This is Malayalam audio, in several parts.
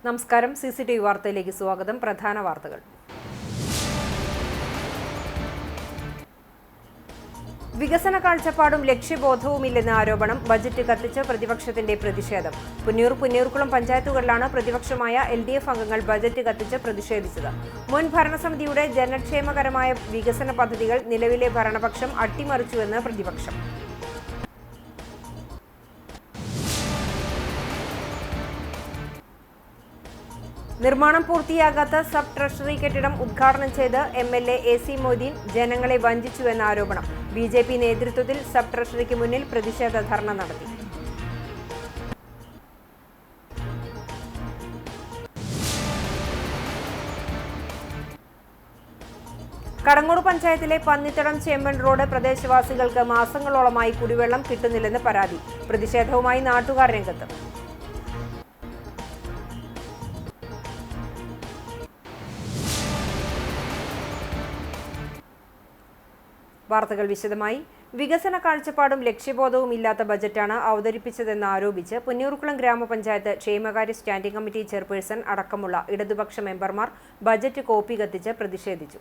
നമസ്കാരം. CCTV വാർത്തയിലേക്ക് സ്വാഗതം. പ്രധാന വാർത്തകൾ. വികസന കാഴ്ചപ്പാടും ലക്ഷ്യബോധവുമില്ലെന്ന ആരോപണം. ബജറ്റ് കത്തിച്ച് പ്രതിപക്ഷത്തിന്റെ പ്രതിഷേധം. പുന്നയൂർക്കുളം പഞ്ചായത്തുകളിലാണ് പ്രതിപക്ഷമായ LDF അംഗങ്ങൾ ബജറ്റ് കത്തിച്ച് പ്രതിഷേധിച്ചത്. മുൻ ഭരണസമിതിയുടെ ജനക്ഷേമകരമായ വികസന പദ്ധതികൾ നിലവിലെ ഭരണപക്ഷം അട്ടിമറിച്ചുവെന്ന് പ്രതിപക്ഷം. നിർമ്മാണം പൂർത്തിയാകാത്ത സബ് ട്രഷറി കെട്ടിടം ഉദ്ഘാടനം ചെയ്ത് MLA AC മൊയ്തീൻ ജനങ്ങളെ വഞ്ചിച്ചുവെന്ന ആരോപണം. BJP നേതൃത്വത്തിൽ സബ് ട്രഷറിക്ക് മുന്നിൽ പ്രതിഷേധ ധർണ നടത്തി. കടങ്ങോട് പഞ്ചായത്തിലെ പന്നിത്തടം ചേമ്പൻ റോഡ് പ്രദേശവാസികൾക്ക് മാസങ്ങളോളമായി കുടിവെള്ളം കിട്ടുന്നില്ലെന്ന് പരാതി. പ്രതിഷേധവുമായി നാട്ടുകാർ രംഗത്ത്. വാർത്തകൾ വിശദമായി. വികസന കാഴ്ചപ്പാടും ലക്ഷ്യബോധവും ഇല്ലാത്ത ബജറ്റാണ് അവതരിപ്പിച്ചതെന്ന് ആരോപിച്ച് പുന്നയൂർക്കുളം ഗ്രാമപഞ്ചായത്ത് ക്ഷേമകാര്യ സ്റ്റാൻഡിംഗ് കമ്മിറ്റി ചെയർപേഴ്സൺ അടക്കമുള്ള ഇടതുപക്ഷ മെമ്പർമാർ ബജറ്റ് കോപ്പി കത്തിച്ച് പ്രതിഷേധിച്ചു.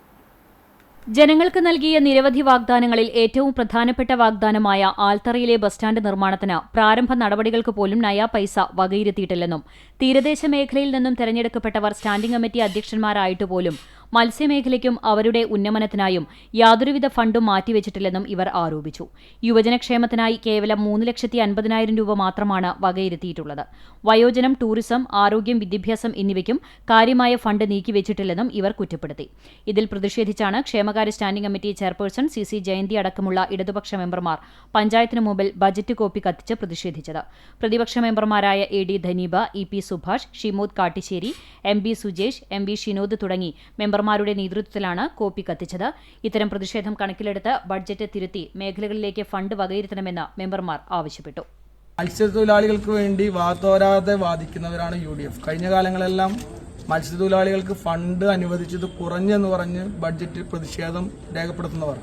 ജനങ്ങൾക്ക് നൽകിയ നിരവധി വാഗ്ദാനങ്ങളിൽ ഏറ്റവും പ്രധാനപ്പെട്ട വാഗ്ദാനമായ ആൽത്തറയിലെ ബസ് സ്റ്റാൻഡ് നിർമ്മാണത്തിന് പ്രാരംഭ നടപടികൾക്ക് പോലും നയാ പൈസ വകയിരുത്തിയിട്ടില്ലെന്നും തീരദേശ മേഖലയിൽ നിന്നും തെരഞ്ഞെടുക്കപ്പെട്ടവർ സ്റ്റാൻഡിംഗ് കമ്മിറ്റി അധ്യക്ഷന്മാരായിട്ടുപോലും മത്സ്യമേഖലയ്ക്കും അവരുടെ ഉന്നമനത്തിനായും യാതൊരുവിധ ഫണ്ടും മാറ്റിവെച്ചിട്ടില്ലെന്നും ഇവർ ആരോപിച്ചു. യുവജനക്ഷേമത്തിനായി കേവലം 3,50,000 രൂപ മാത്രമാണ് വകയിരുത്തിയിട്ടുള്ളത്. വയോജനം, ടൂറിസം, ആരോഗ്യം, വിദ്യാഭ്യാസം എന്നിവയ്ക്കും കാര്യമായ ഫണ്ട് നീക്കിവെച്ചിട്ടില്ലെന്നും ഇവർ കുറ്റപ്പെടുത്തി. ഇതിൽ പ്രതിഷേധിച്ചാണ് ക്ഷേമകാര്യ standing committee chairperson CC Jayanthi അടക്കമുള്ള ഇടതുപക്ഷ മെമ്പർമാർ പഞ്ചായത്തിനു മുമ്പിൽ ബജറ്റ് കോപ്പി കത്തിച്ച് പ്രതിഷേധിച്ചത്. പ്രതിപക്ഷ മെമ്പർമാരായ AD ധനീബ, EP Subhash, ഷിമോദ് കാട്ടിശ്ശേരി, MB Sujesh, MV Shinod തുടങ്ങി മെമ്പർമാരുടെ നേതൃത്വത്തിലാണ് കോപ്പി കത്തിച്ചത്. ഇത്തരം പ്രതിഷേധം കണക്കിലെടുത്ത് ബഡ്ജറ്റ് തിരുത്തി മേഖലകളിലേക്ക് ഫണ്ട് വകയിരുത്തണമെന്ന് മെമ്പർമാർ ആവശ്യപ്പെട്ടു. മത്സ്യത്തൊഴിലാളികൾക്ക് വേണ്ടി വാതോരാതെ വാദിക്കുന്നവരാണ് UDF. കഴിഞ്ഞ കാലങ്ങളെല്ലാം മത്സ്യത്തൊഴിലാളികൾക്ക് ഫണ്ട് അനുവദിച്ചത് കുറഞ്ഞെന്ന് പറഞ്ഞ് ബഡ്ജറ്റിൽ പ്രതിഷേധം രേഖപ്പെടുത്തുന്നവർ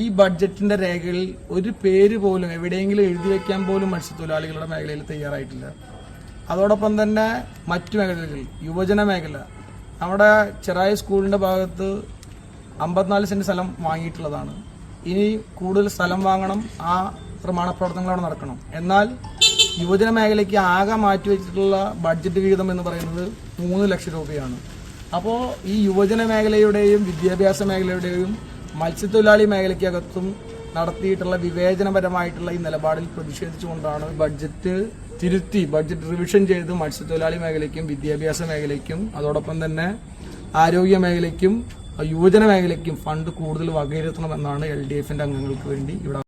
ഈ ബഡ്ജറ്റിന്റെ രേഖകളിൽ ഒരു പേര് പോലും എവിടെയെങ്കിലും എഴുതി വയ്ക്കാൻ പോലും മത്സ്യത്തൊഴിലാളികളുടെ മേഖലയിൽ തയ്യാറായിട്ടില്ല. അതോടൊപ്പം തന്നെ മറ്റു മേഖലകളിൽ യുവജന മേഖല, നമ്മുടെ ചെറായ സ്കൂളിന്റെ ഭാഗത്ത് 54 സെന്റ് സ്ഥലം വാങ്ങിയിട്ടുള്ളതാണ്. ഇനി കൂടുതൽ സ്ഥലം വാങ്ങണം, ആ നിർമ്മാണ പ്രവർത്തനങ്ങൾ അവിടെ നടക്കണം. എന്നാൽ യുവജന മേഖലയ്ക്ക് ആകെ മാറ്റിവെച്ചിട്ടുള്ള ബഡ്ജറ്റ് വിഹിതം എന്ന് പറയുന്നത് 3 ലക്ഷം രൂപയാണ്. അപ്പോൾ ഈ യുവജന മേഖലയുടെയും വിദ്യാഭ്യാസ മേഖലയുടെയും മത്സ്യത്തൊഴിലാളി മേഖലയ്ക്കകത്തും നടത്തിയിട്ടുള്ള വിവേചനപരമായിട്ടുള്ള ഈ നിലപാടിൽ പ്രതിഷേധിച്ചുകൊണ്ടാണ് ബഡ്ജറ്റ് തിരുത്തി ബഡ്ജറ്റ് റിവിഷൻ ചെയ്ത് മത്സ്യത്തൊഴിലാളി മേഖലയ്ക്കും വിദ്യാഭ്യാസ മേഖലയ്ക്കും അതോടൊപ്പം തന്നെ ആരോഗ്യ മേഖലയ്ക്കും യുവജന മേഖലയ്ക്കും ഫണ്ട് കൂടുതൽ വകയിരുത്തണമെന്നാണ് LDFന്റെ അംഗങ്ങൾക്ക് വേണ്ടി ഇവിടെ.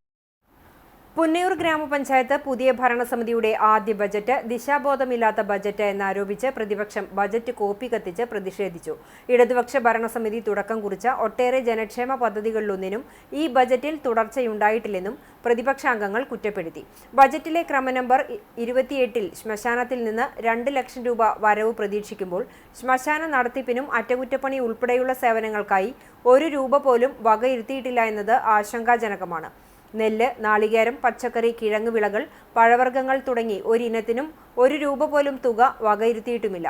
പുന്നയൂർ ഗ്രാമപഞ്ചായത്ത് പുതിയ ഭരണസമിതിയുടെ ആദ്യ ബജറ്റ് ദിശാബോധമില്ലാത്ത ബജറ്റ് എന്നാരോപിച്ച് പ്രതിപക്ഷം ബജറ്റ് കോപ്പി കത്തിച്ച് പ്രതിഷേധിച്ചു. ഇടതുപക്ഷ ഭരണസമിതി തുടക്കം കുറിച്ച ഒട്ടേറെ ജനക്ഷേമ പദ്ധതികളിലൊന്നിനും ഈ ബജറ്റിൽ തുടർച്ചയുണ്ടായിട്ടില്ലെന്നും പ്രതിപക്ഷാംഗങ്ങൾ കുറ്റപ്പെടുത്തി. ബജറ്റിലെ ക്രമനമ്പർ 28 ശ്മശാനത്തിൽ നിന്ന് 2 ലക്ഷം രൂപ വരവ് പ്രതീക്ഷിക്കുമ്പോൾ ശ്മശാന നടത്തിപ്പിനും അറ്റകുറ്റപ്പണി ഉൾപ്പെടെയുള്ള സേവനങ്ങൾക്കായി 1 രൂപ പോലും വകയിരുത്തിയിട്ടില്ല എന്നത് ആശങ്കാജനകമാണ്. നെല്ല്, നാളികേരം, പച്ചക്കറി, കിഴങ്ങ് വിളകൾ, പഴവർഗ്ഗങ്ങൾ തുടങ്ങി ഒരിനത്തിനും 1 രൂപ പോലും തുക വകയിരുത്തിയിട്ടുമില്ല.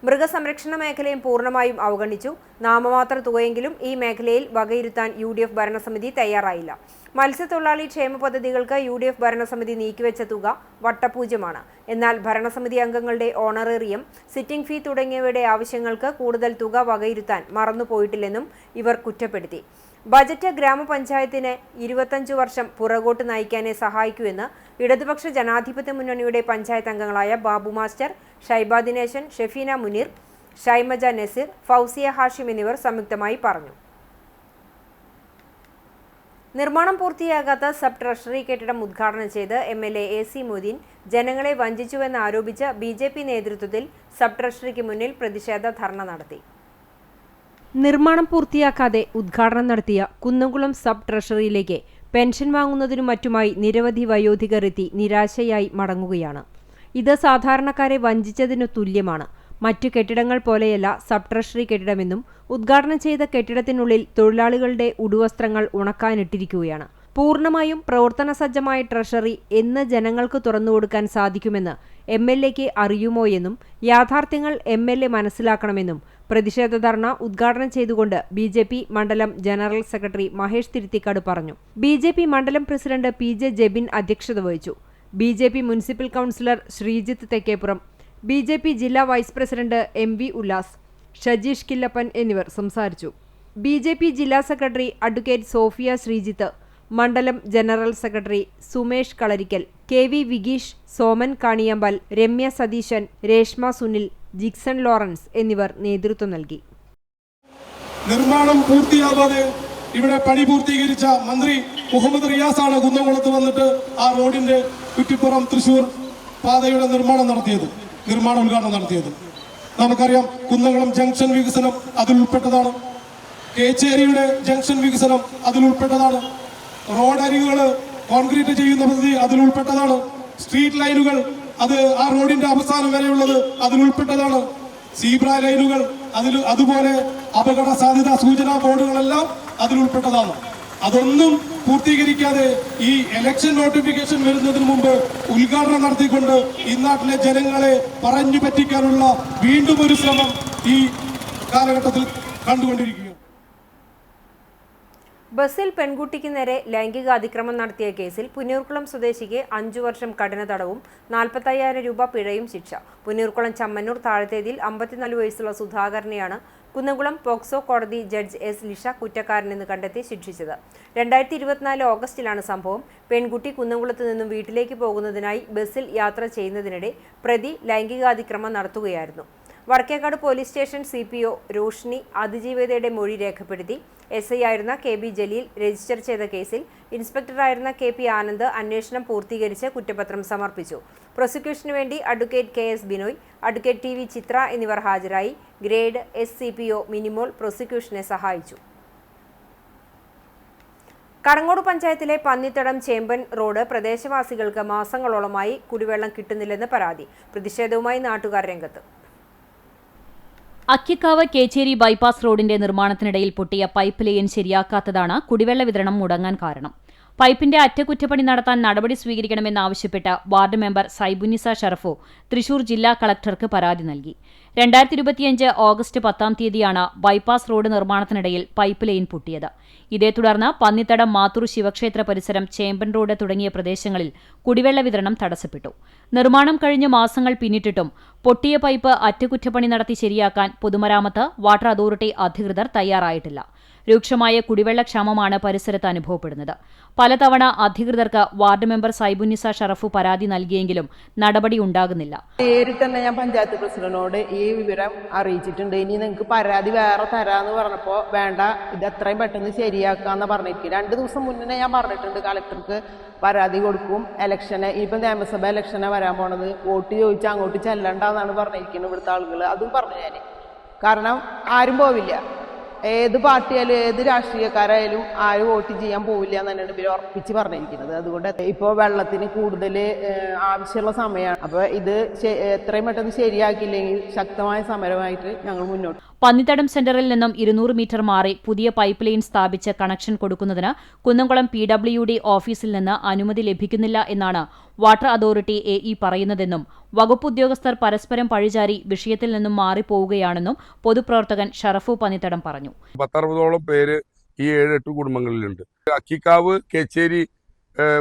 മൃഗസംരക്ഷണ മേഖലയും പൂർണ്ണമായും അവഗണിച്ചു. നാമമാത്ര തുകയെങ്കിലും ഈ മേഖലയിൽ വകയിരുത്താൻ UDF ഭരണസമിതി തയ്യാറായില്ല. മത്സ്യത്തൊഴിലാളി ക്ഷേമ പദ്ധതികൾക്ക് UDF ഭരണസമിതി നീക്കിവെച്ച തുക വട്ടപൂജ്യമാണ്. എന്നാൽ ഭരണസമിതി അംഗങ്ങളുടെ ഓണറേറിയം, സിറ്റിംഗ് ഫീ തുടങ്ങിയവയുടെ ആവശ്യങ്ങൾക്ക് കൂടുതൽ തുക വകയിരുത്താൻ മറന്നുപോയിട്ടില്ലെന്നും ഇവർ കുറ്റപ്പെടുത്തി. ബജറ്റ് ഗ്രാമപഞ്ചായത്തിനെ 25 വർഷം പുറകോട്ട് നയിക്കാനേ സഹായിക്കൂ എന്ന് ഇടതുപക്ഷ ജനാധിപത്യ മുന്നണിയുടെ പഞ്ചായത്ത് അംഗങ്ങളായ ബാബു മാസ്റ്റർ, ഷൈബ ദിനേശൻ, ഷെഫീന മുനീർ, ഷൈമജ നസീർ, ഫൗസിയ ഹാഷിം എന്നിവർ സംയുക്തമായി പറഞ്ഞു. നിർമ്മാണം പൂർത്തിയാകാത്ത സബ് ട്രഷറി കെട്ടിടം ഉദ്ഘാടനം ചെയ്ത് MLA AC മൊയ്തീൻ ജനങ്ങളെ വഞ്ചിച്ചുവെന്ന് ആരോപിച്ച് BJP നേതൃത്വത്തിൽ സബ് ട്രഷറിക്ക് മുന്നിൽ പ്രതിഷേധ ധർണ നടത്തി. നിർമ്മാണം പൂർത്തിയാക്കാതെ ഉദ്ഘാടനം നടത്തിയ കുന്നംകുളം സബ് ട്രഷറിയിലേക്ക് പെൻഷൻ വാങ്ങുന്നതിനും മറ്റുമായി നിരവധി വയോധികർ എത്തി നിരാശയായി മടങ്ങുകയാണ്. ഇത് സാധാരണക്കാരെ വഞ്ചിച്ചതിനു തുല്യമാണ്. മറ്റു കെട്ടിടങ്ങൾ പോലെയല്ല സബ് ട്രഷറി കെട്ടിടമെന്നും ഉദ്ഘാടനം ചെയ്ത കെട്ടിടത്തിനുള്ളിൽ തൊഴിലാളികളുടെ ഉടുവസ്ത്രങ്ങൾ ഉണക്കാനിട്ടിരിക്കുകയാണ്. പൂർണ്ണമായും പ്രവർത്തനസജ്ജമായ ട്രഷറി എന്ന് ജനങ്ങൾക്ക് തുറന്നുകൊടുക്കാൻ സാധിക്കുമെന്ന് MLAക്ക് അറിയുമോയെന്നും യാഥാർത്ഥ്യങ്ങൾ MLA മനസ്സിലാക്കണമെന്നും പ്രതിഷേധ ധർണ ഉദ്ഘാടനം ചെയ്തുകൊണ്ട് BJP മണ്ഡലം ജനറൽ സെക്രട്ടറി മഹേഷ് തിരുത്തിക്കാട് പറഞ്ഞു. BJP മണ്ഡലം പ്രസിഡന്റ് PJ ജെബിൻ അധ്യക്ഷത വഹിച്ചു. BJP municipal councillor Sreejith Thekkeppuram, BJP ജില്ലാ vice president MV Ullas, Shajeesh Killappan എന്നിവർ സംസാരിച്ചു. BJP ജില്ലാ സെക്രട്ടറി അഡ്വക്കേറ്റ് സോഫിയ ശ്രീജിത്ത്, മണ്ഡലം general secretary Sumesh Kalarikkal, KV Vigeesh, Soman Kaniyambal, Ramya Satheesan, Reshma Sunil, Jixon Lawrence എന്നിവർ നേതൃത്വം നൽകി. നിർമ്മാണം പൂർത്തിയാവാതെ ഇവിടെ പണി പൂർത്തീകരിച്ച മന്ത്രി മുഹമ്മദ് റിയാസാണ് കുന്നംകുളത്ത് വന്നിട്ട് ആ റോഡിന്റെ കുറ്റിപ്പുറം തൃശൂർ പാതയുടെ നിർമ്മാണ ഉദ്ഘാടനം നടത്തിയത്. നമുക്കറിയാം, കുന്നംകുളം ജംഗ്ഷൻ വികസനം അതിൽ ഉൾപ്പെട്ടതാണ്. കേച്ചേരിയുടെ ജംഗ്ഷൻ വികസനം അതിൽ ഉൾപ്പെട്ടതാണ്. റോഡരികുകൾ കോൺക്രീറ്റ് ചെയ്യുന്ന പദ്ധതി അതിൽ ഉൾപ്പെട്ടതാണ്. സ്ട്രീറ്റ് ലൈനുകൾ അത് ആ റോഡിന്റെ അവസാനം വരെയുള്ളത് അതിൽ ഉൾപ്പെട്ടതാണ്. സീബ്ര ലൈനുകൾ അതുപോലെ അപകട സാധ്യതാ സൂചനാ ബോർഡുകളെല്ലാം അതിൽ ഉൾപ്പെട്ടതാണ്. അതൊന്നും പൂർത്തീകരിക്കാതെ ഈ ഇലക്ഷൻ നോട്ടിഫിക്കേഷൻ വരുന്നതിന് മുമ്പ് ഉദ്ഘാടനം നടത്തിക്കൊണ്ട് ഈ നാട്ടിലെ ജനങ്ങളെ പറഞ്ഞു പറ്റിക്കാനുള്ള വീണ്ടും ഒരു ശ്രമം ഈ കാലഘട്ടത്തിൽ കണ്ടുകൊണ്ടിരിക്കുക. ബസ്സിൽ പെൺകുട്ടിക്ക് നേരെ ലൈംഗിക അതിക്രമം നടത്തിയ കേസിൽ പുന്നൂർക്കുളം സ്വദേശിക്ക് 5 വർഷം കഠിന തടവും 45,000 രൂപ പിഴയും ശിക്ഷ. പുന്നൂർക്കുളം ചമ്മന്നൂർ താഴത്തേതിൽ 54 വയസ്സുള്ള സുധാകരനെയാണ് കുന്നംകുളം പോക്സോ കോടതി ജഡ്ജ് S. ലിഷ കുറ്റക്കാരനെന്ന് കണ്ടെത്തി ശിക്ഷിച്ചത്. 2024 ഓഗസ്റ്റിലാണ് സംഭവം. പെൺകുട്ടി കുന്നംകുളത്ത് നിന്നും വീട്ടിലേക്ക് പോകുന്നതിനായി ബസ്സിൽ യാത്ര ചെയ്യുന്നതിനിടെ പ്രതി ലൈംഗികാതിക്രമം നടത്തുകയായിരുന്നു. Vadakkekad police station CPO Roshni അതിജീവിതയുടെ മൊഴി രേഖപ്പെടുത്തി. SI ആയിരുന്ന KB ജലീൽ രജിസ്റ്റർ ചെയ്ത കേസിൽ ഇൻസ്പെക്ടറായിരുന്ന KP ആനന്ദ് അന്വേഷണം പൂർത്തീകരിച്ച് കുറ്റപത്രം സമർപ്പിച്ചു. പ്രോസിക്യൂഷനു വേണ്ടി advocate KS Binoy, advocate TV ചിത്ര എന്നിവർ ഹാജരായി. ഗ്രേഡ് S CPO മിനിമോൾ പ്രോസിക്യൂഷനെ സഹായിച്ചു. കടങ്ങോട് പഞ്ചായത്തിലെ പന്നിത്തടം ചേമ്പൻ റോഡ് പ്രദേശവാസികൾക്ക് മാസങ്ങളോളമായി കുടിവെള്ളം കിട്ടുന്നില്ലെന്ന് പരാതി. പ്രതിഷേധവുമായി നാട്ടുകാർ രംഗത്ത്. അക്കിക്കാവ് കേച്ചേരി ബൈപ്പാസ് റോഡിന്റെ നിർമ്മാണത്തിനിടയിൽ പൊട്ടിയ പൈപ്പ് ലൈൻ ശരിയാക്കാത്തതാണ് കുടിവെള്ള വിതരണം മുടങ്ങാൻ കാരണം. പൈപ്പിന്റെ അറ്റകുറ്റപ്പണി നടത്താൻ നടപടി സ്വീകരിക്കണമെന്നാവശ്യപ്പെട്ട് വാർഡ് മെമ്പർ സൈബുനിസ ഷറഫു തൃശൂർ ജില്ലാ കളക്ടർക്ക് പരാതി നൽകി. 2025 ഓഗസ്റ്റ് 10-ാം തീയതിയാണ് ബൈപ്പാസ് റോഡ് നിർമ്മാണത്തിനിടയിൽ പൈപ്പ് ലൈൻ പൊട്ടിയത്. ഇതേ തുടർന്ന് പന്നിത്തടം മാത്തൂർ ശിവക്ഷേത്ര പരിസരം ചേമ്പൻ റോഡ് തുടങ്ങിയ പ്രദേശങ്ങളിൽ കുടിവെള്ള വിതരണം തടസ്സപ്പെട്ടു. നിർമ്മാണം കഴിഞ്ഞ് മാസങ്ങൾ പിന്നിട്ടിട്ടും പൊട്ടിയ പൈപ്പ് അറ്റകുറ്റപ്പണി നടത്തി ശരിയാക്കാൻ പൊതുമരാമത്ത്, വാട്ടർ അതോറിറ്റി അധികൃതർ തയ്യാറായിട്ടില്ല. രൂക്ഷമായ കുടിവെള്ളക്ഷാമമാണ് പരിസരത്ത് അനുഭവപ്പെടുന്നത്. പലതവണ അധികൃതർക്ക് വാർഡ് മെമ്പർ സൈബുനിസ ഷറഫു പരാതി നൽകിയെങ്കിലും നടപടി ഉണ്ടാകുന്നില്ല. നേരിട്ട് തന്നെ ഞാൻ പഞ്ചായത്ത് പ്രസിഡന്റിനോട് ഈ വിവരം അറിയിച്ചിട്ടുണ്ട്. ഇനി നിങ്ങൾക്ക് പരാതി വേറെ തരാന്ന് പറഞ്ഞപ്പോൾ വേണ്ട, ഇത് എത്രയും പെട്ടെന്ന് ശരിയാക്കാന്ന് പറഞ്ഞിരിക്കും. 2 ദിവസം മുന്നേ ഞാൻ പറഞ്ഞിട്ടുണ്ട് കളക്ടർക്ക് പരാതി കൊടുക്കും. ഇലക്ഷന് ഇപ്പം നിയമസഭ ഇലക്ഷനെ വരാൻ പോണത്, വോട്ട് ചോദിച്ചാൽ അങ്ങോട്ട് ചെല്ലണ്ടെന്നാണ് പറഞ്ഞിരിക്കുന്നത് ഇവിടുത്തെ ആളുകൾ. അതും പറഞ്ഞു ഞാൻ. കാരണം ആരും പോവില്ല, ഏത് പാർട്ടിയായാലും ഏത് രാഷ്ട്രീയക്കാരായാലും ആരും വോട്ട് ചെയ്യാൻ പോവില്ല എന്ന് തന്നെയാണ് ഇവർ ഉറപ്പിച്ച് പറഞ്ഞിരിക്കുന്നത്. അതുകൊണ്ട് ഇപ്പോൾ വെള്ളത്തിന് കൂടുതൽ ആവശ്യമുള്ള സമയമാണ്. അപ്പോൾ ഇത് എത്രയും പെട്ടെന്ന് ശരിയാക്കിയില്ലെങ്കിൽ ശക്തമായ സമരമായിട്ട് ഞങ്ങൾ മുന്നോട്ട്. പന്നിത്തടം സെന്ററിൽ നിന്നും 200 മീറ്റർ മാറി പുതിയ പൈപ്പ് ലൈൻ സ്ഥാപിച്ച് കണക്ഷൻ കൊടുക്കുന്നതിന് കുന്നംകുളം PWD ഓഫീസിൽ നിന്ന് അനുമതി ലഭിക്കുന്നില്ല എന്നാണ് വാട്ടർ അതോറിറ്റി AE പറയുന്നതെന്നും വകുപ്പ് ഉദ്യോഗസ്ഥർ പരസ്പരം പഴിചാരി വിഷയത്തിൽ നിന്നും മാറിപ്പോവുകയാണെന്നും പൊതുപ്രവർത്തകൻ ഷറഫു പന്നിത്തടം പറഞ്ഞു. 10-60ഓളം പേര് ഈ 7-8 കുടുംബങ്ങളിലുണ്ട്. അക്കിക്കാവ് കേച്ചേരി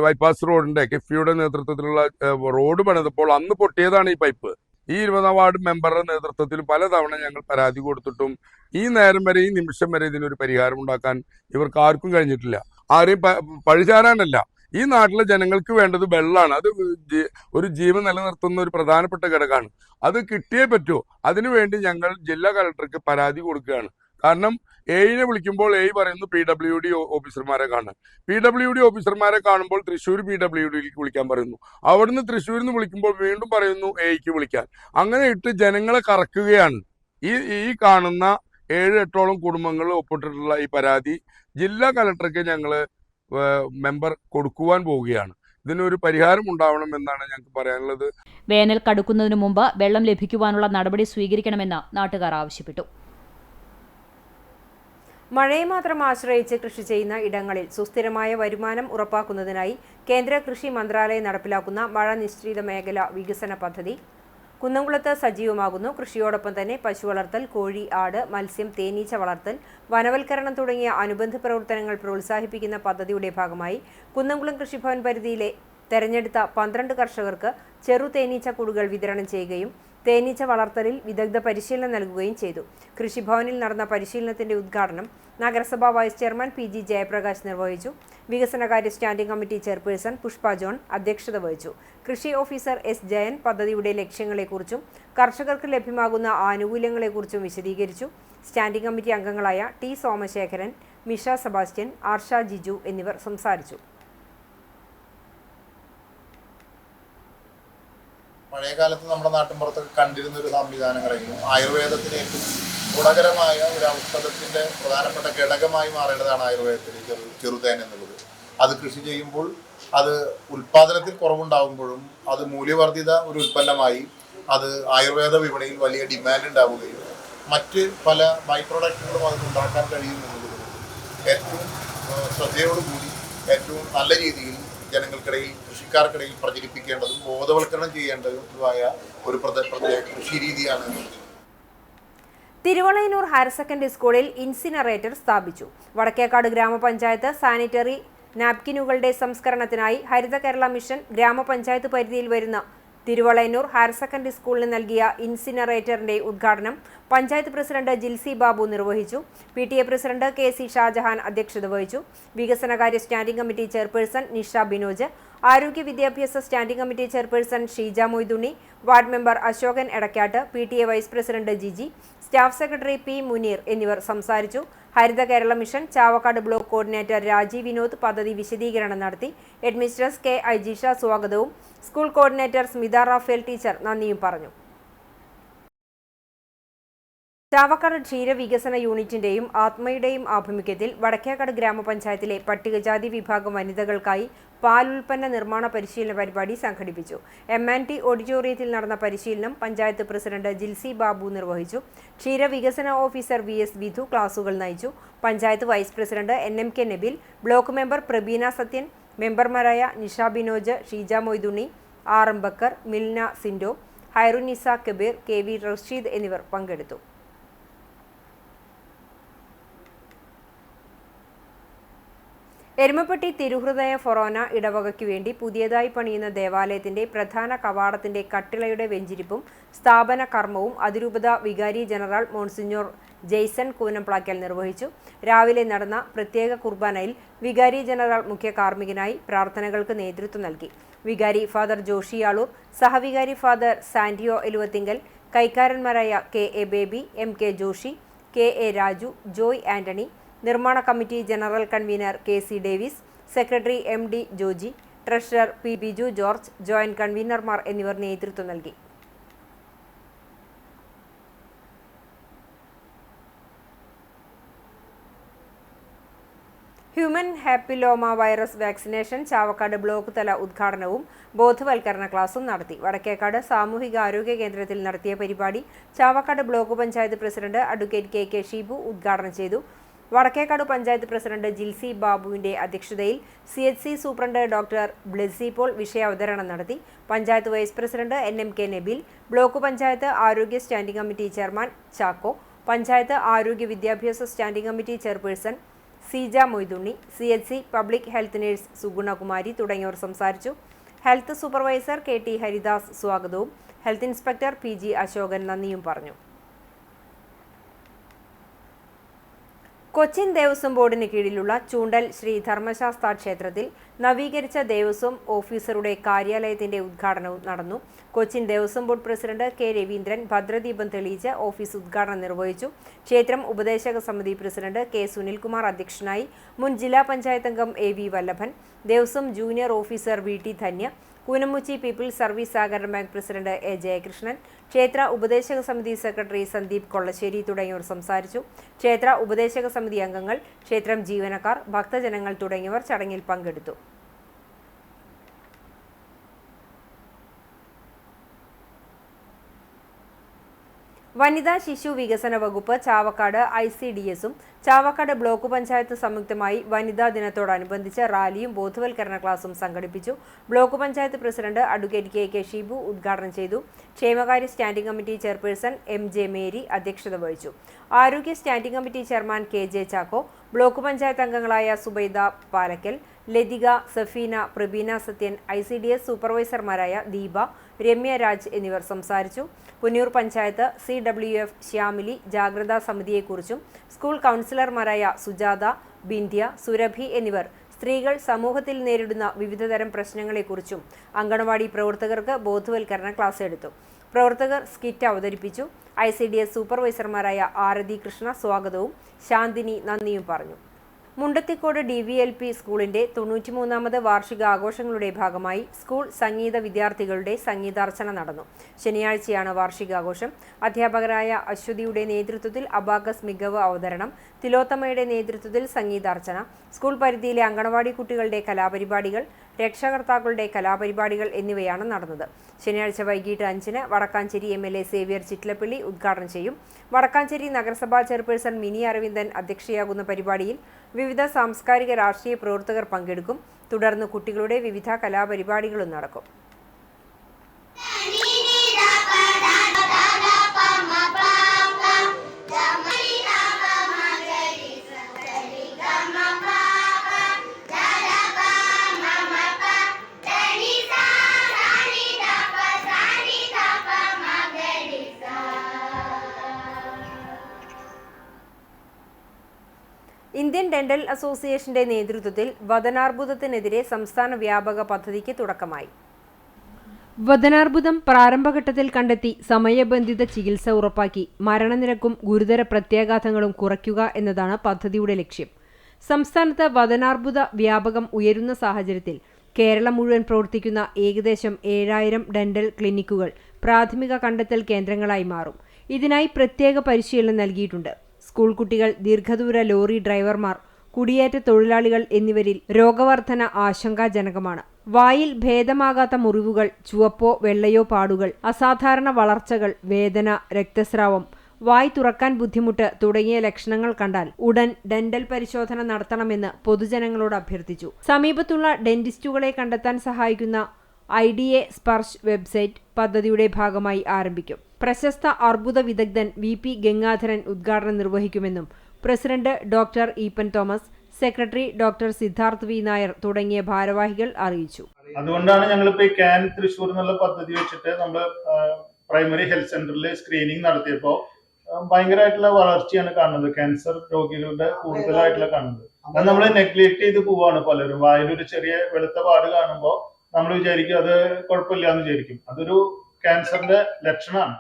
ബൈപ്പാസ് റോഡിന്റെ കിഫ്ബിയുടെ നേതൃത്വത്തിലുള്ള റോഡ് പണിതപ്പോൾ അന്ന് പൊട്ടിയതാണ് ഈ പൈപ്പ്. ഈ 20ാം വാർഡ് മെമ്പറുടെ നേതൃത്വത്തിൽ പലതവണ ഞങ്ങൾ പരാതി കൊടുത്തിട്ടും ഈ നേരം വരെ, ഈ നിമിഷം വരെ ഇതിനൊരു പരിഹാരം ഉണ്ടാക്കാൻ ഇവർക്ക് ആർക്കും കഴിഞ്ഞിട്ടില്ല. ആരെയും പഴിചാരാനല്ല, ഈ നാട്ടിലെ ജനങ്ങൾക്ക് വേണ്ടത് വെള്ളമാണ്. അത് ഒരു ജീവൻ നിലനിർത്തുന്ന ഒരു പ്രധാനപ്പെട്ട ഘടകമാണ്. അത് കിട്ടിയേ പറ്റൂ. അതിനുവേണ്ടി ഞങ്ങൾ ജില്ലാ കളക്ടർക്ക് പരാതി കൊടുക്കുകയാണ്. കാരണം AEനെ വിളിക്കുമ്പോൾ AE പറയുന്നു PWD ഓഫീസർമാരെ കാണാൻ. PWD ഓഫീസർമാരെ കാണുമ്പോൾ തൃശ്ശൂർ PWDയിലേക്ക് വിളിക്കാൻ പറയുന്നു. അവിടുന്ന് തൃശ്ശൂരിൽ നിന്ന് വിളിക്കുമ്പോൾ വീണ്ടും പറയുന്നു AEക്ക് വിളിക്കാൻ. അങ്ങനെ ഇട്ട് ജനങ്ങളെ കറക്കുകയാണ്. ഈ കാണുന്ന 7-8ഓളം കുടുംബങ്ങൾ ഒപ്പിട്ടിട്ടുള്ള ഈ പരാതി ജില്ലാ കളക്ടർക്ക് ഞങ്ങൾ മെമ്പർ കൊടുക്കുവാൻ പോവുകയാണ്. ഇതിനൊരു പരിഹാരം ഉണ്ടാവണം എന്നാണ് ഞങ്ങൾക്ക് പറയാനുള്ളത്. വേനൽ കടുക്കുന്നതിനു മുമ്പ് വെള്ളം ലഭിക്കുവാനുള്ള നടപടി സ്വീകരിക്കണമെന്ന് നാട്ടുകാർ ആവശ്യപ്പെട്ടു. മഴയെ മാത്രം ആശ്രയിച്ച് കൃഷി ചെയ്യുന്ന ഇടങ്ങളിൽ സുസ്ഥിരമായ വരുമാനം ഉറപ്പാക്കുന്നതിനായി കേന്ദ്ര കൃഷി മന്ത്രാലയം നടപ്പിലാക്കുന്ന മഴ നിശ്ചിത മേഖല വികസന പദ്ധതി കുന്നംകുളത്ത് സജീവമാകുന്നു. കൃഷിയോടൊപ്പം തന്നെ പശു വളർത്തൽ, കോഴി, ആട്, മത്സ്യം, തേനീച്ച വളർത്തൽ, വനവൽക്കരണം തുടങ്ങിയ അനുബന്ധ പ്രവർത്തനങ്ങൾ പ്രോത്സാഹിപ്പിക്കുന്ന പദ്ധതിയുടെ ഭാഗമായി കുന്നംകുളം കൃഷിഭവൻ പരിധിയിലെ തെരഞ്ഞെടുത്ത 12 കർഷകർക്ക് ചെറു തേനീച്ച കൂടുകൾ വിതരണം ചെയ്യുകയും തേനീച്ച വളർത്തലിൽ വിദഗ്ധ പരിശീലനം നൽകുകയും ചെയ്തു. കൃഷിഭവനിൽ നടന്ന പരിശീലനത്തിന്റെ ഉദ്ഘാടനം നഗരസഭാ വൈസ് ചെയർമാൻ PG ജയപ്രകാശ് നിർവഹിച്ചു. വികസനകാര്യ standing committee chairperson Pushpa John അധ്യക്ഷത വഹിച്ചു. കൃഷി ഓഫീസർ S ജയൻ പദ്ധതിയുടെ ലക്ഷ്യങ്ങളെക്കുറിച്ചും കർഷകർക്ക് ലഭ്യമാകുന്ന ആനുകൂല്യങ്ങളെക്കുറിച്ചും വിശദീകരിച്ചു. സ്റ്റാൻഡിംഗ് കമ്മിറ്റി അംഗങ്ങളായ T സോമശേഖരൻ, മിഷ സെബാസ്റ്റ്യൻ, ആർഷ ജിജു എന്നിവർ സംസാരിച്ചു. പഴയകാലത്ത് നമ്മുടെ നാട്ടിൻപുറത്തൊക്കെ കണ്ടിരുന്ന ഒരു സംവിധാനങ്ങളെങ്കിലും ആയുർവേദത്തിന് ഏറ്റവും ഗുണകരമായ ഒരു ഔഷധത്തിൻ്റെ പ്രധാനപ്പെട്ട ഘടകമായി മാറേണ്ടതാണ് ആയുർവേദത്തിൽ ചെറുതേൻ എന്നുള്ളത്. അത് കൃഷി ചെയ്യുമ്പോൾ അത് ഉൽപ്പാദനത്തിൽ കുറവുണ്ടാകുമ്പോഴും അത് മൂല്യവർദ്ധിത ഒരു ഉൽപ്പന്നമായി അത് ആയുർവേദ വിപണിയിൽ വലിയ ഡിമാൻഡ് ഉണ്ടാവുകയും മറ്റ് പല ബൈ പ്രൊഡക്റ്റുകളും അതിനുണ്ടാക്കാൻ കഴിയുമെന്നുള്ളത് ഏറ്റവും ശ്രദ്ധയോടുകൂടി ഏറ്റവും നല്ല രീതിയിൽ ജനങ്ങൾക്കിടയിൽ കൃഷിക്കാർക്കിടയിൽ പ്രചരിപ്പിക്കേണ്ടതും ബോധവൽക്കരണം ചെയ്യേണ്ടതുമായ ഒരു പ്രത്യേക കൃഷി രീതിയാണ്. തിരുവളയന്നൂർ ഹയർ സെക്കൻഡറി സ്കൂളിൽ ഇൻസിനറേറ്റർ സ്ഥാപിച്ചു. വടക്കേക്കാട് ഗ്രാമപഞ്ചായത്ത് സാനിറ്ററി നാപ്കിനുകളുടെ സംസ്കരണത്തിനായി ഹരിത കേരള മിഷൻ ഗ്രാമപഞ്ചായത്ത് പരിധിയിൽ വരുന്ന തിരുവളയന്നൂർ ഹയർ സെക്കൻഡറി സ്കൂളിന് നൽകിയ ഇൻസിനറേറ്ററിന്റെ ഉദ്ഘാടനം പഞ്ചായത്ത് പ്രസിഡന്റ് ജിൽസി ബാബു നിർവഹിച്ചു. PTA പ്രസിഡന്റ് KC ഷാജഹാൻ അധ്യക്ഷത വഹിച്ചു. വികസനകാര്യ standing committee chairperson Nisha Binoj, ആരോഗ്യ വിദ്യാഭ്യാസ standing committee chairperson Sheeja Moythunni, ward member Ashokan Edakkat, PTA vice president Jiji, staff secretary P Muneer എന്നിവർ സംസാരിച്ചു. Haritha Kerala mission Chavakkad block coordinator Rajeev Vinod പദ്ധതി വിശദീകരണം നടത്തി. ഹെഡ്മിസ്ട്രസ് K ഐജിഷ സ്വാഗതവും school coordinator Smitha Raphael teacher നന്ദിയും പറഞ്ഞു. ചാവക്കാട് ക്ഷീരവികസന യൂണിറ്റിന്റെയും ആത്മയുടെയും ആഭിമുഖ്യത്തിൽ വടക്കേക്കാട് ഗ്രാമപഞ്ചായത്തിലെ പട്ടികജാതി വിഭാഗം വനിതകൾക്കായി പാൽ ഉൽപ്പന്ന നിർമ്മാണ പരിശീലന പരിപാടി സംഘടിപ്പിച്ചു. M&T ഓഡിറ്റോറിയത്തിൽ നടന്ന പരിശീലനം പഞ്ചായത്ത് പ്രസിഡന്റ് ജിൽസി ബാബു നിർവഹിച്ചു. ക്ഷീരവികസന ഓഫീസർ VS വിധു ക്ലാസുകൾ നയിച്ചു. Panchayat vice president NMK Nabil, block member Prabeena Sathyan, മെമ്പർമാരായ നിഷ ബിനോജ്, ഷീജ മൊയ്തുണ്ണി, RM ബക്കർ, മിൽന സിൻഡോ, ഹൈറുനിസ കബീർ, KV റഷീദ് എന്നിവർ പങ്കെടുത്തു. എരുമപ്പെട്ടി തിരുഹൃദയ ഫൊറോന ഇടവകയ്ക്കു വേണ്ടി പുതിയതായി പണിയുന്ന ദേവാലയത്തിന്റെ പ്രധാന കവാടത്തിന്റെ കട്ടിളയുടെ വെഞ്ചിരിപ്പും സ്ഥാപന കർമ്മവും അതിരൂപത വികാരി ജനറൽ മോൺസിഞ്ഞോർ ജെയ്സൺ കൂനംപ്ലാക്കൽ നിർവഹിച്ചു. രാവിലെ നടന്ന പ്രത്യേക കുർബാനയിൽ വികാരി ജനറൽ മുഖ്യ കാർമ്മികനായി പ്രാർത്ഥനകൾക്ക് നേതൃത്വം നൽകി. വികാരി ഫാദർ ജോഷിയാളൂർ, സഹവികാരി ഫാദർ സാന്റിയോ എലുവത്തിങ്കൽ, കൈക്കാരന്മാരായ KA Baby, MK Joshi, KA Raju, Joy Antony, നിർമ്മാണ committee general convener KC Davis, secretary MD Joji, treasurer P Biju George, joint കൺവീനർമാർ എന്നിവർ നേതൃത്വം നൽകി. Human papilloma virus vaccination Chavakkad block തല ഉദ്ഘാടനവും ബോധവൽക്കരണ ക്ലാസും നടത്തി. വടക്കേക്കാട് സാമൂഹിക ആരോഗ്യ കേന്ദ്രത്തിൽ നടത്തിയ പരിപാടി Chavakkad block panchayat president advocate KK Sheebu ഉദ്ഘാടനം ചെയ്തു. വടക്കേക്കാട് പഞ്ചായത്ത് പ്രസിഡന്റ് ജിൽസി ബാബുവിന്റെ അധ്യക്ഷതയിൽ CHC superintendent doctor Blessy Paul വിഷയാവതരണം നടത്തി. Panchayat vice president NMK Nabil, block panchayat ആരോഗ്യ standing committee chairman Chacko, panchayat ആരോഗ്യ വിദ്യാഭ്യാസ standing committee chairperson Seeja Moythunni, CHC public health nurse Sugunakumari തുടങ്ങിയവർ സംസാരിച്ചു. ഹെൽത്ത് സൂപ്പർവൈസർ KT ഹരിദാസ് സ്വാഗതവും ഹെൽത്ത് ഇൻസ്പെക്ടർ PG അശോകൻ നന്ദിയും പറഞ്ഞു. കൊച്ചിൻ ദേവസ്വം ബോർഡിന് കീഴിലുള്ള ചൂണ്ടൽ ശ്രീ ധർമ്മശാസ്ത്ര ക്ഷേത്രത്തിൽ നവീകരിച്ച ദേവസ്വം ഓഫീസറുടെ കാര്യാലയത്തിന്റെ ഉദ്ഘാടനവും നടന്നു. Cochin Devaswom board president K Raveendran ഭദ്രദീപം തെളിയിച്ച് ഓഫീസ് ഉദ്ഘാടനം നിർവഹിച്ചു. ക്ഷേത്രം ഉപദേശക സമിതി പ്രസിഡന്റ് K സുനിൽകുമാർ അധ്യക്ഷനായി. മുൻ ജില്ലാ പഞ്ചായത്ത് അംഗം AV Vallabhan, Devaswom junior officer VT Dhanya, Koonamuchi people's service സഹകരണ ബാങ്ക് പ്രസിഡന്റ് A ജയകൃഷ്ണൻ, ക്ഷേത്ര ഉപദേശക സമിതി സെക്രട്ടറി സന്ദീപ് കൊള്ളശ്ശേരി തുടങ്ങിയവർ സംസാരിച്ചു. ക്ഷേത്ര ഉപദേശക സമിതി അംഗങ്ങൾ, ക്ഷേത്രം ജീവനക്കാർ, ഭക്തജനങ്ങൾ തുടങ്ങിയവർ ചടങ്ങിൽ പങ്കെടുത്തു. വനിതാ ശിശു വികസന വകുപ്പ് ചാവക്കാട് ICDS-ഉം ചാവക്കാട് ബ്ലോക്ക് പഞ്ചായത്ത് സംയുക്തമായി വനിതാ ദിനത്തോടനുബന്ധിച്ച് റാലിയും ബോധവൽക്കരണ ക്ലാസും സംഘടിപ്പിച്ചു. Block panchayat president advocate KK Shibu ഉദ്ഘാടനം ചെയ്തു. ക്ഷേമകാര്യ standing committee chairperson MJ Mary അധ്യക്ഷത വഹിച്ചു. ആരോഗ്യ standing committee chairman KJ Chacko, block panchayat അംഗങ്ങളായ സുബൈദ പാലക്കൽ, ലതിക, സഫീന, പ്രബീന സത്യൻ, ICDS സൂപ്പർവൈസർമാരായ ദീപ, രമ്യ രാജ് എന്നിവർ സംസാരിച്ചു. പുന്നൂർ പഞ്ചായത്ത് CWF ശ്യാമിലി ജാഗ്രതാ സമിതിയെക്കുറിച്ചും സ്കൂൾ കൗൺസിലർമാരായ സുജാത, ബിന്ധ്യ, സുരഭി എന്നിവർ സ്ത്രീകൾ സമൂഹത്തിൽ നേരിടുന്ന വിവിധതരം പ്രശ്നങ്ങളെക്കുറിച്ചും അങ്കണവാടി പ്രവർത്തകർക്ക് ബോധവൽക്കരണ ക്ലാസ് എടുത്തു. പ്രവർത്തകർ സ്കിറ്റ് അവതരിപ്പിച്ചു. ICDS സൂപ്പർവൈസർമാരായ ആരതി കൃഷ്ണ സ്വാഗതവും ശാന്തിനി നന്ദിയും പറഞ്ഞു. മുണ്ടത്തിക്കോട് DVLP സ്കൂളിന്റെ 93ാമത് വാർഷികാഘോഷങ്ങളുടെ ഭാഗമായി സ്കൂൾ സംഗീത വിദ്യാർത്ഥികളുടെ സംഗീതാർച്ചന നടന്നു. ശനിയാഴ്ചയാണ് വാർഷികാഘോഷം. അധ്യാപകരായ അശ്വതിയുടെ നേതൃത്വത്തിൽ അബാക്കസ് മികവ് അവതരണം, തിലോത്തമയുടെ നേതൃത്വത്തിൽ സംഗീതാർച്ചന, സ്കൂൾ പരിധിയിലെ അങ്കണവാടി കുട്ടികളുടെ കലാപരിപാടികൾ, രക്ഷകർത്താക്കളുടെ കലാപരിപാടികൾ എന്നിവയാണ് നടന്നത്. ശനിയാഴ്ച വൈകിട്ട് 5-ന് വടക്കാഞ്ചേരി MLA സേവ്യർ ചിറ്റ്ലപ്പള്ളി ഉദ്ഘാടനം ചെയ്യും. വടക്കാഞ്ചേരി നഗരസഭാ ചെയർപേഴ്സൺ മിനി അരവിന്ദൻ അധ്യക്ഷയാകുന്ന പരിപാടിയിൽ വിവിധ സാംസ്കാരിക രാഷ്ട്രീയ പ്രവർത്തകർ പങ്കെടുക്കും. തുടർന്ന് കുട്ടികളുടെ വിവിധ കലാപരിപാടികളും നടക്കും. ഇന്ത്യൻ ഡെന്റൽ അസോസിയേഷന്റെ നേതൃത്വത്തിൽ വദനാർബുദത്തിനെതിരെ സംസ്ഥാന വ്യാപക പദ്ധതിക്ക് തുടക്കമായി. വദനാർബുദം പ്രാരംഭഘട്ടത്തിൽ കണ്ടെത്തി സമയബന്ധിത ചികിത്സ ഉറപ്പാക്കി മരണനിരക്കും ഗുരുതര പ്രത്യാഘാതങ്ങളും കുറയ്ക്കുക എന്നതാണ് പദ്ധതിയുടെ ലക്ഷ്യം. സംസ്ഥാനത്ത് വദനാർബുദ വ്യാപകം ഉയരുന്ന സാഹചര്യത്തിൽ കേരളം മുഴുവൻ പ്രവർത്തിക്കുന്ന ഏകദേശം 7000 ഡെന്റൽ ക്ലിനിക്കുകൾ പ്രാഥമിക കണ്ടെത്തൽ കേന്ദ്രങ്ങളായി മാറും. ഇതിനായി പ്രത്യേക പരിശീലനം നൽകിയിട്ടുണ്ട്. സ്കൂൾ കുട്ടികൾ, ദീർഘദൂര ലോറി ഡ്രൈവർമാർ, കുടിയേറ്റ തൊഴിലാളികൾ എന്നിവരിൽ രോഗവർധന ആശങ്കാജനകമാണ്. വായിൽ ഭേദമാകാത്ത മുറിവുകൾ, ചുവപ്പോ വെള്ളയോ പാടുകൾ, അസാധാരണ വളർച്ചകൾ, വേദന, രക്തസ്രാവം, വായ് തുറക്കാൻ ബുദ്ധിമുട്ട് തുടങ്ങിയ ലക്ഷണങ്ങൾ കണ്ടാൽ ഉടൻ ഡെന്റൽ പരിശോധന നടത്തണമെന്ന് പൊതുജനങ്ങളോട് അഭ്യർത്ഥിച്ചു. സമീപത്തുള്ള ഡെന്റിസ്റ്റുകളെ കണ്ടെത്താൻ സഹായിക്കുന്ന IDA സ്പർശ് വെബ്സൈറ്റ് പദ്ധതിയുടെ ഭാഗമായി ആരംഭിക്കും. പ്രശസ്ത അർബുദ വിദഗ്ധൻ VP ഗംഗാധരൻ ഉദ്ഘാടനം നിർവഹിക്കുമെന്നും president doctor Eapen Thomas, secretary doctor Siddharth V Nair തുടങ്ങിയ ഭാരവാഹികൾ അറിയിച്ചു. അതുകൊണ്ടാണ് ഞങ്ങളിപ്പോൾ ഈ CAN തൃശ്ശൂർ എന്നുള്ള പദ്ധതി വെച്ചിട്ട് നമ്മൾ പ്രൈമറി ഹെൽത്ത് സെന്ററിൽ സ്ക്രീനിങ് നടത്തിയപ്പോൾ ഭയങ്കരമായിട്ടുള്ള വളർച്ചയാണ് കാണുന്നത്. ക്യാൻസർ രോഗികളുടെ കൂടുതലായിട്ടുള്ള കാണുന്നത്. അത് നമ്മൾ നെഗ്ലക്ട് ചെയ്ത് പോവാണ് പലരും. വായിലൊരു ചെറിയ വെളുത്ത പാട് കാണുമ്പോൾ നമ്മൾ വിചാരിക്കും അത് കുഴപ്പമില്ല എന്ന് വിചാരിക്കും. അതൊരു ക്യാൻസറിന്റെ ലക്ഷണമാണ്.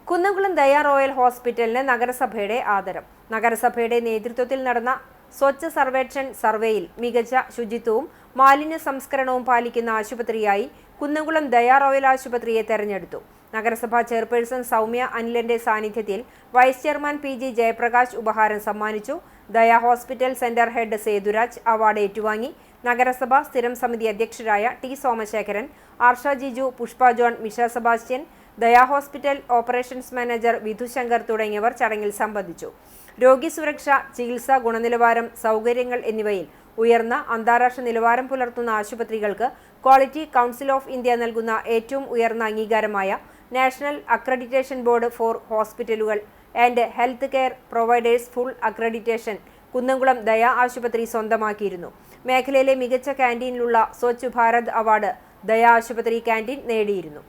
കുന്നംകുളം ദയ റോയൽ ഹോസ്പിറ്റലിന് നഗരസഭയുടെ ആദരം. നഗരസഭയുടെ നേതൃത്വത്തിൽ നടന്ന സ്വച്ഛ് സർവേക്ഷൺ സർവേയിൽ മികച്ച ശുചിത്വവും മാലിന്യ സംസ്കരണവും പാലിക്കുന്ന ആശുപത്രിയായി കുന്നംകുളം ദയ റോയൽ ആശുപത്രിയെ തെരഞ്ഞെടുത്തു. നഗരസഭാ ചെയർപേഴ്സൺ സൗമ്യ അനിലന്റെ സാന്നിധ്യത്തിൽ വൈസ് ചെയർമാൻ PG ജയപ്രകാശ് ഉപഹാരം സമ്മാനിച്ചു. ദയ hospital centre head Sethuraj award ഏറ്റുവാങ്ങി. നഗരസഭ സ്ഥിരം സമിതി അധ്യക്ഷരായ T സോമശേഖരൻ, ആർഷ ജിജു, പുഷ്പ ജോൺ, മിഷ സെബാസ്റ്റ്യൻ, ദയ hospital operations manager Vidhu Shankar തുടങ്ങിയവർ ചടങ്ങിൽ സംബന്ധിച്ചു. രോഗി സുരക്ഷ, ചികിത്സാ ഗുണനിലവാരം, സൗകര്യങ്ങൾ എന്നിവയിൽ ഉയർന്ന അന്താരാഷ്ട്ര നിലവാരം പുലർത്തുന്ന ആശുപത്രികൾക്ക് ക്വാളിറ്റി കൗൺസിൽ ഓഫ് ഇന്ത്യ നൽകുന്ന ഏറ്റവും ഉയർന്ന അംഗീകാരമായ നാഷണൽ അക്രഡിറ്റേഷൻ ബോർഡ് ഫോർ ഹോസ്പിറ്റലുകൾ and health care providers full accreditation Kunnamkulam ദയ ആശുപത്രി സ്വന്തമാക്കിയിരുന്നു. മേഖലയിലെ മികച്ച ക്യാൻറ്റീനിലുള്ള സ്വച്ഛ് ഭാരത് അവാർഡ് ദയ ആശുപത്രി ക്യാൻറ്റീൻ നേടിയിരുന്നു.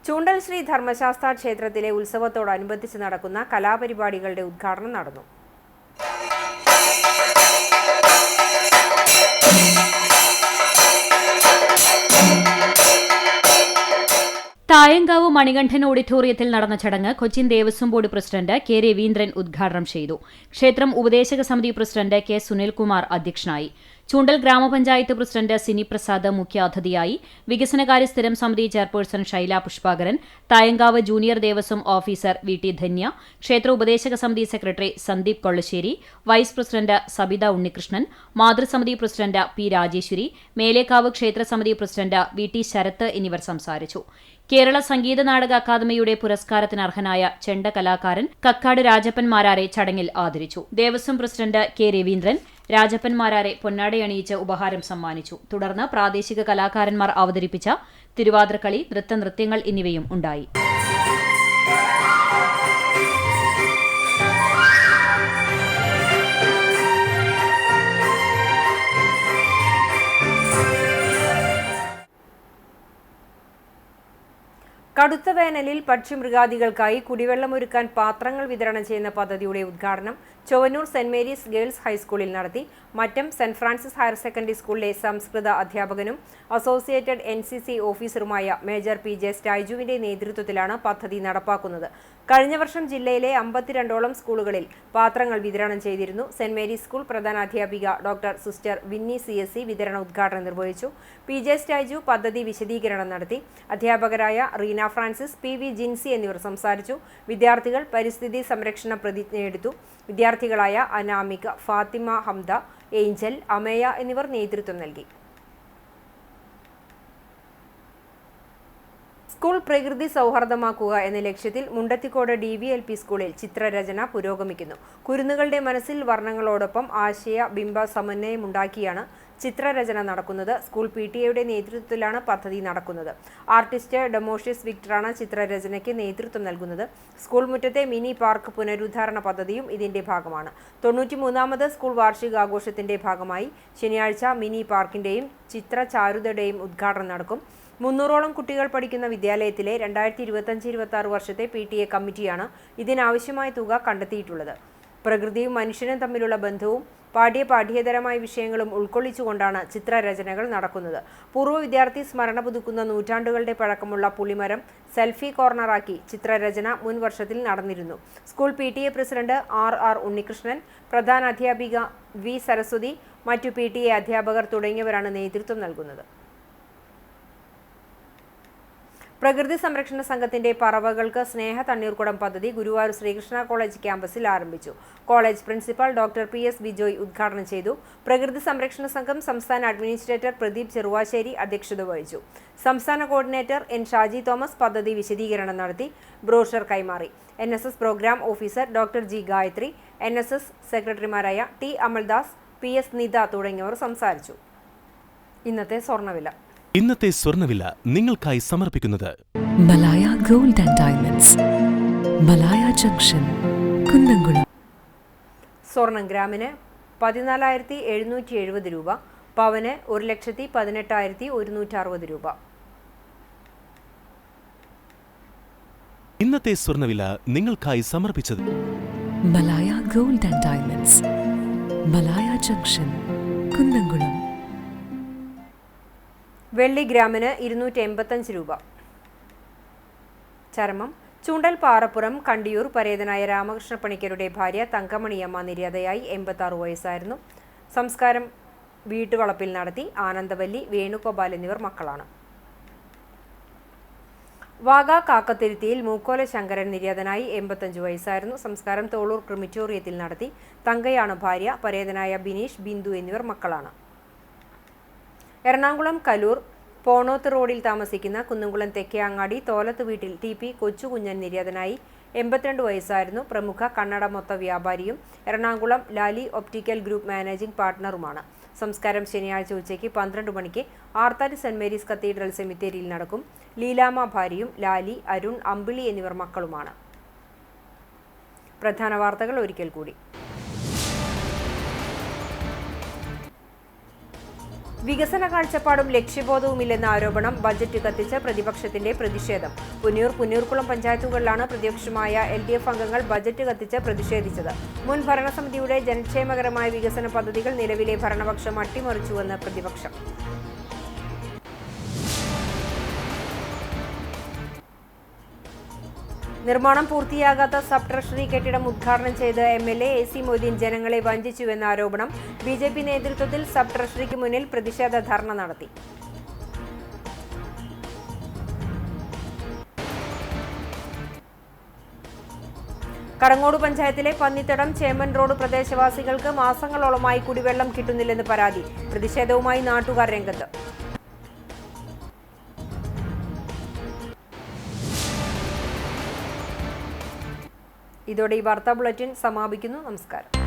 ചൂണ്ടൽ ശ്രീ ധർമ്മശാസ്ത്ര ക്ഷേത്രത്തിലെ ഉത്സവത്തോടനുബന്ധിച്ച് നടക്കുന്ന കലാപരിപാടികളുടെ ഉദ്ഘാടനം നടന്നു. തായങ്കാവ് മണികണ്ഠൻ ഓഡിറ്റോറിയത്തിൽ നടന്ന ചടങ്ങ് Cochin Devaswom board president K Raveendran ഉദ്ഘാടനം ചെയ്തു. ക്ഷേത്രം ഉപദേശക സമിതി പ്രസിഡന്റ് K സുനിൽകുമാർ അധ്യക്ഷനായി. ചൂണ്ടൽ ഗ്രാമപഞ്ചായത്ത് പ്രസിഡന്റ് സിനി പ്രസാദ് മുഖ്യാതിഥിയായി, വികസനകാര്യ സ്ഥിരം സമിതി chairperson Shaila Pushpakaran, Thayankavu junior Devaswom officer V T Dhanya, ക്ഷേത്ര ഉപദേശക സമിതി secretary Sandeep Kollassery, vice president Sabitha Unnikrishnan, മാതൃസമിതി പ്രസിഡന്റ് പി രാജേശ്വരി, മേലേക്കാവ് ക്ഷേത്ര സമിതി പ്രസിഡന്റ് വി ടി ശരത്ത് എന്നിവർ സംസാരിച്ചു. കേരള സംഗീത നാടക അക്കാദമിയുടെ പുരസ്കാരത്തിന് അർഹനായ ചെണ്ട കലാകാരൻ കക്കാട് രാജപ്പൻ മാരാരെ ചടങ്ങിൽ ആദരിച്ചു. ദേവസ്വം പ്രസിഡന്റ് കെ രവീന്ദ്രൻ രാജപ്പൻ മാരാരെ പൊന്നാടയണിയിച്ച് ഉപഹാരം സമ്മാനിച്ചു. തുടർന്ന് പ്രാദേശിക കലാകാരന്മാർ അവതരിപ്പിച്ച തിരുവാതിരക്കളി, നൃത്തങ്ങൾ എന്നിവയും ഉണ്ടായി. കടുത്ത വേനലിൽ പക്ഷിമൃഗാദികൾക്കായി കുടിവെള്ളമൊരുക്കാൻ പാത്രങ്ങൾ വിതരണം ചെയ്യുന്ന പദ്ധതിയുടെ ഉദ്ഘാടനം ചൊവ്വന്നൂർ സെന്റ് മേരീസ് ഗേൾസ് ഹൈസ്കൂളിൽ നടത്തി. Mattam saint Francis higher secondary സ്കൂളിലെ സംസ്കൃത അധ്യാപകനും അസോസിയേറ്റഡ് NCC ഓഫീസറുമായ മേജർ PJ സ്റ്റൈജുവിന്റെ നേതൃത്വത്തിലാണ് പദ്ധതി നടപ്പാക്കുന്നത്. കഴിഞ്ഞ വർഷം ജില്ലയിലെ 52ഓളം സ്കൂളുകളിൽ പാത്രങ്ങൾ വിതരണം ചെയ്തിരുന്നു. സെന്റ് മേരീസ് സ്കൂൾ പ്രധാനാധ്യാപിക ഡോക്ടർ സിസ്റ്റർ വിന്നി CSC വിതരണ ഉദ്ഘാടനം നിർവഹിച്ചു. PJ സ്റ്റൈജു പദ്ധതി വിശദീകരണം നടത്തി. അധ്യാപകരായ റീന ഫ്രാൻസിസ്, PV ജിൻസി എന്നിവർ സംസാരിച്ചു. വിദ്യാർത്ഥികൾ പരിസ്ഥിതി സംരക്ഷണ പ്രതിജ്ഞയെടുത്തു. വിദ്യാർത്ഥികളായ അനാമിക, ഫാത്തിമ ഹംദ, ഏഞ്ചൽ, അമേയ എന്നിവർ നേതൃത്വം നൽകി. സ്കൂൾ പ്രകൃതി സൗഹാർദ്ദമാക്കുക എന്ന ലക്ഷ്യത്തിൽ മുണ്ടത്തിക്കോട് DVLP സ്കൂളിൽ ചിത്രരചന പുരോഗമിക്കുന്നു. കുരുന്നുകളുടെ മനസ്സിൽ വർണ്ണങ്ങളോടൊപ്പം ആശയ ബിംബ സമന്വയമുണ്ടാക്കിയാണ് ചിത്രരചന നടക്കുന്നത്. സ്കൂൾ PTA നേതൃത്വത്തിലാണ് പദ്ധതി നടക്കുന്നത്. ആർട്ടിസ്റ്റ് ഡെമോഷ്യസ് വിക്ടറാണ് ചിത്രരചനയ്ക്ക് നേതൃത്വം നൽകുന്നത്. സ്കൂൾ മുറ്റത്തെ മിനി പാർക്ക് പുനരുദ്ധാരണ പദ്ധതിയും ഇതിന്റെ ഭാഗമാണ്. 93ാമത് സ്കൂൾ വാർഷികാഘോഷത്തിന്റെ ഭാഗമായി ശനിയാഴ്ച മിനി പാർക്കിന്റെയും ചിത്രചാരുതയുടെയും ഉദ്ഘാടനം നടക്കും. 300ഓളം കുട്ടികൾ പഠിക്കുന്ന വിദ്യാലയത്തിലെ 2025-26 വർഷത്തെ PTA കമ്മിറ്റിയാണ് ഇതിനാവശ്യമായ തുക കണ്ടെത്തിയിട്ടുള്ളത്. പ്രകൃതിയും മനുഷ്യനും തമ്മിലുള്ള ബന്ധവും പാഠ്യേതരമായ വിഷയങ്ങളും ഉൾക്കൊള്ളിച്ചുകൊണ്ടാണ് ചിത്രരചനകൾ നടക്കുന്നത്. പൂർവ്വ വിദ്യാർത്ഥി സ്മരണ പുതുക്കുന്ന നൂറ്റാണ്ടുകളുടെ പഴക്കമുള്ള പുളിമരം സെൽഫി കോർണറാക്കി ചിത്രരചന മുൻ വർഷത്തിൽ നടന്നിരുന്നു. സ്കൂൾ PTA പ്രസിഡന്റ് RR ഉണ്ണികൃഷ്ണൻ, പ്രധാനാധ്യാപിക V സരസ്വതി, മറ്റു PTA അധ്യാപകർ തുടങ്ങിയവരാണ് നേതൃത്വം നൽകുന്നത്. പ്രകൃതി സംരക്ഷണ സംഘത്തിന്റെ പറവകൾക്ക് സ്നേഹ തണ്ണീർക്കുടം പദ്ധതി ഗുരുവായൂർ ശ്രീകൃഷ്ണ കോളേജ് ക്യാമ്പസിൽ ആരംഭിച്ചു. College principal doctor PS Bijoy ഉദ്ഘാടനം ചെയ്തു. പ്രകൃതി സംരക്ഷണ സംഘം സംസ്ഥാന അഡ്മിനിസ്ട്രേറ്റർ പ്രദീപ് ചെറുവാശ്ശേരി അധ്യക്ഷത വഹിച്ചു. സംസ്ഥാന കോർഡിനേറ്റർ N ഷാജി തോമസ് പദ്ധതി വിശദീകരണം നടത്തി. ബ്രോഷർ കൈമാറി. NSS programme officer doctor G Gayathri, NSS സെക്രട്ടറിമാരായ T അമൽദാസ്, PS നിത തുടങ്ങിയവർ സംസാരിച്ചു. ഇന്നത്തെ സ്വർണ്ണവില നിങ്ങൾക്കായി സമർപ്പിക്കുന്നത് Malaya gold and diamonds, Malaya junction, Kunnamkulam. സ്വർണം ഗ്രാമിന് 14,770 രൂപ, പവന് 1,18,160 രൂപ. ഇന്നത്തെ സ്വർണ്ണവില നിങ്ങൾക്കായി സമർപ്പിച്ചത് Malaya gold and diamonds, Malaya junction, Kunnamkulam. വെള്ളി ഗ്രാമിന് 285 രൂപ. ചരമം ചൂണ്ടൽ പാറപ്പുറം കണ്ടിയൂർ പരേതനായ രാമകൃഷ്ണ പണിക്കരുടെ ഭാര്യ തങ്കമണിയമ്മ നിര്യാതയായി 86 വയസ്സായിരുന്നു. സംസ്കാരം വീട്ടുവളപ്പിൽ നടത്തി. ആനന്ദവല്ലി, വേണുഗോപാൽ എന്നിവർ മക്കളാണ്. വാഗ കാക്കത്തിരുത്തിയിൽ മൂക്കോല ശങ്കരൻ നിര്യാതനായി 85 വയസ്സായിരുന്നു. സംസ്കാരം തോളൂർ ക്രിമിറ്റോറിയത്തിൽ നടത്തി. തങ്കയാണ് ഭാര്യ. പരേതനായ ബിനീഷ്, ബിന്ദു എന്നിവർ മക്കളാണ്. എറണാകുളം കലൂർ പോണോത്ത് റോഡിൽ താമസിക്കുന്ന കുന്നംകുളം തെക്കേങ്ങാടി തോലത്ത് വീട്ടിൽ TP കൊച്ചുകുഞ്ഞൻ നിര്യാതനായി 82 വയസ്സായിരുന്നു. പ്രമുഖ കണ്ണട മൊത്ത വ്യാപാരിയും Ernakulam Lali optical group managing പാർട്ണറുമാണ്. സംസ്കാരം ശനിയാഴ്ച ഉച്ചയ്ക്ക് 12 മണിക്ക് ആർത്താറ്റ് സെന്റ് മേരീസ് കത്തീഡ്രൽ സെമിത്തേരിയിൽ നടക്കും. ലീലാമ്മ ഭാര്യയും ലാലി, അരുൺ, അമ്പിളി എന്നിവർ മക്കളുമാണ്. പ്രധാന വാർത്തകൾ ഒരിക്കൽ കൂടി. വികസന കാഴ്ചപ്പാടും ലക്ഷ്യബോധവുമില്ലെന്ന ആരോപണം ബജറ്റ് കത്തിച്ച് പ്രതിപക്ഷത്തിന്റെ പ്രതിഷേധം. പുന്നൂർക്കുളം പഞ്ചായത്തുകളിലാണ് പ്രതിപക്ഷമായ LDF അംഗങ്ങൾ ബജറ്റ് കത്തിച്ച് പ്രതിഷേധിച്ചത്. മുൻ ഭരണസമിതിയുടെ ജനക്ഷേമകരമായ വികസന പദ്ധതികൾ നിലവിലെ ഭരണപക്ഷം അട്ടിമറിച്ചുവെന്ന് പ്രതിപക്ഷം. നിർമ്മാണം പൂർത്തിയാകാത്ത സബ് ട്രഷറി കെട്ടിടം ഉദ്ഘാടനം ചെയ്ത് MLA AC മൊയ്തീൻ ജനങ്ങളെ വഞ്ചിച്ചുവെന്ന ആരോപണം. BJP നേതൃത്വത്തിൽ സബ് ട്രഷറിക്ക് മുന്നിൽ പ്രതിഷേധ ധർണ നടത്തി. കടങ്ങോട് പഞ്ചായത്തിലെ പന്നിത്തടം ചേമൻ റോഡ് പ്രദേശവാസികൾക്ക് മാസങ്ങളോളമായി കുടിവെള്ളം കിട്ടുന്നില്ലെന്ന് പരാതി. പ്രതിഷേധവുമായി നാട്ടുകാർ രംഗത്ത്. ഇതോടെ ഈ വാർത്താ ബുള്ളറ്റിൻ സമാപിക്കുന്നു. നമസ്കാരം.